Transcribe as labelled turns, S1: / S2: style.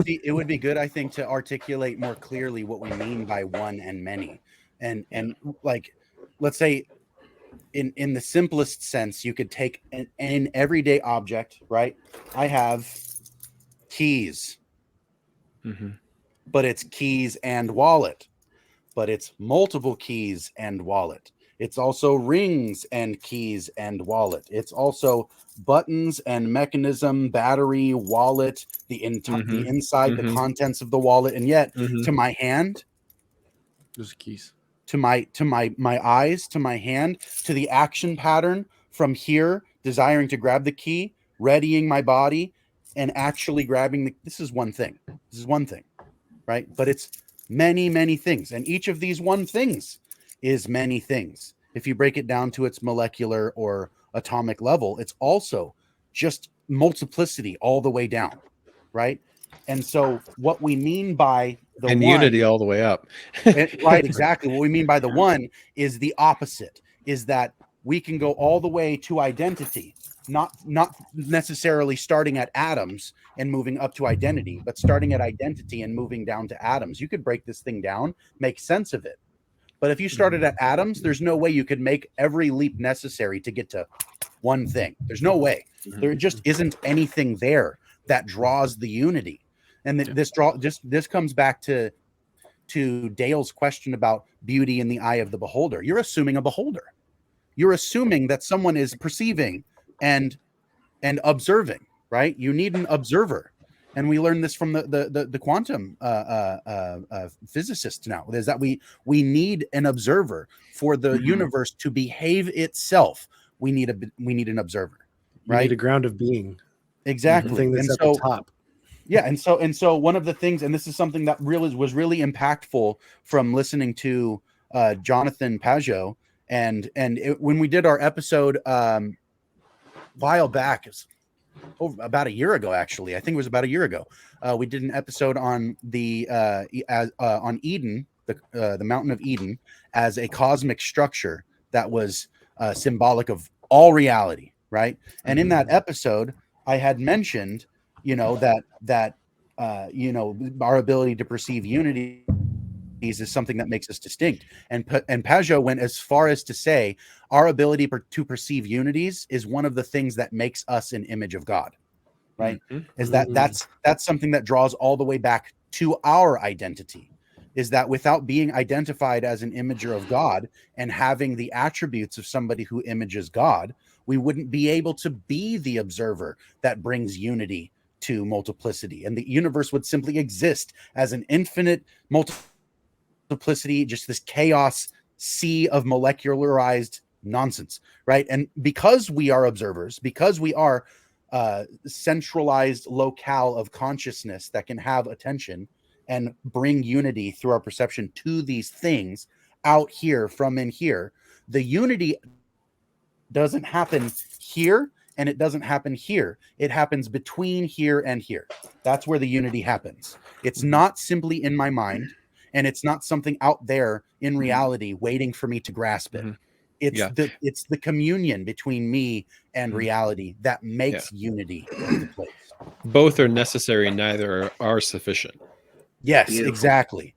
S1: it would be good, I think, to articulate more clearly what we mean by one and many. And like, let's say in the simplest sense, you could take an everyday object, right? I have keys,
S2: Mm-hmm.
S1: but it's keys and wallet, but it's multiple keys and wallet. It's also rings and keys and wallet. It's also buttons and mechanism, battery, wallet, the
S2: Mm-hmm.
S1: inside, the
S2: Mm-hmm.
S1: contents of the wallet. And yet,
S2: Mm-hmm.
S1: to my hand,
S2: Those are keys.
S1: to my eyes, to my hand, to the action pattern from here, desiring to grab the key, readying my body, and actually grabbing this is one thing. This is one thing, right? But it's many, many things. And each of these one things is many things. If you break it down to its molecular or atomic level, it's also just multiplicity all the way down, right? And so what we mean by the
S2: And
S1: one,
S2: unity all the way up.
S1: right, exactly. What we mean by the one is the opposite, is that we can go all the way to identity, not necessarily starting at atoms and moving up to identity, but starting at identity and moving down to atoms. You could break this thing down, make sense of it. But if you started at atoms, there's no way you could make every leap necessary to get to one thing. There's no way. There just isn't anything there that draws the unity. And this comes back to Dale's question about beauty in the eye of the beholder. You're assuming a beholder. You're assuming that someone is perceiving and observing, right? You need an observer. And we learn this from the quantum physicists now, is that we need an observer for the universe to behave itself. We need an observer,
S3: You
S1: right?
S3: need a ground of being. The
S1: Exactly.
S3: thing that's
S1: And
S3: at the
S1: so
S3: top.
S1: yeah, and so one of the things, and this is something that really was really impactful from listening to Jonathan Pajot, when we did our episode while back, about a year ago, actually, I think it was about a year ago, we did an episode on on Eden, the Mountain of Eden, as a cosmic structure that was symbolic of all reality, right? And in that episode, I had mentioned, that our ability to perceive unities is something that makes us distinct. And Pajot went as far as to say our ability to perceive unities is one of the things that makes us an image of God, right? Is that's something that draws all the way back to our identity, is that without being identified as an imager of God and having the attributes of somebody who images God, we wouldn't be able to be the observer that brings unity to multiplicity. And the universe would simply exist as an infinite multiplicity, just this chaos sea of molecularized nonsense, right? And because we are observers, because we are centralized locale of consciousness that can have attention and bring unity through our perception to these things out here from in here, the unity doesn't happen here and it doesn't happen here. It happens between here and here. That's where the unity happens. It's not simply in my mind, and it's not something out there in reality waiting for me to grasp it. It's the communion between me and reality that makes unity into place.
S2: Both are necessary, neither are sufficient.
S1: Yes,
S4: Beautiful.
S1: exactly.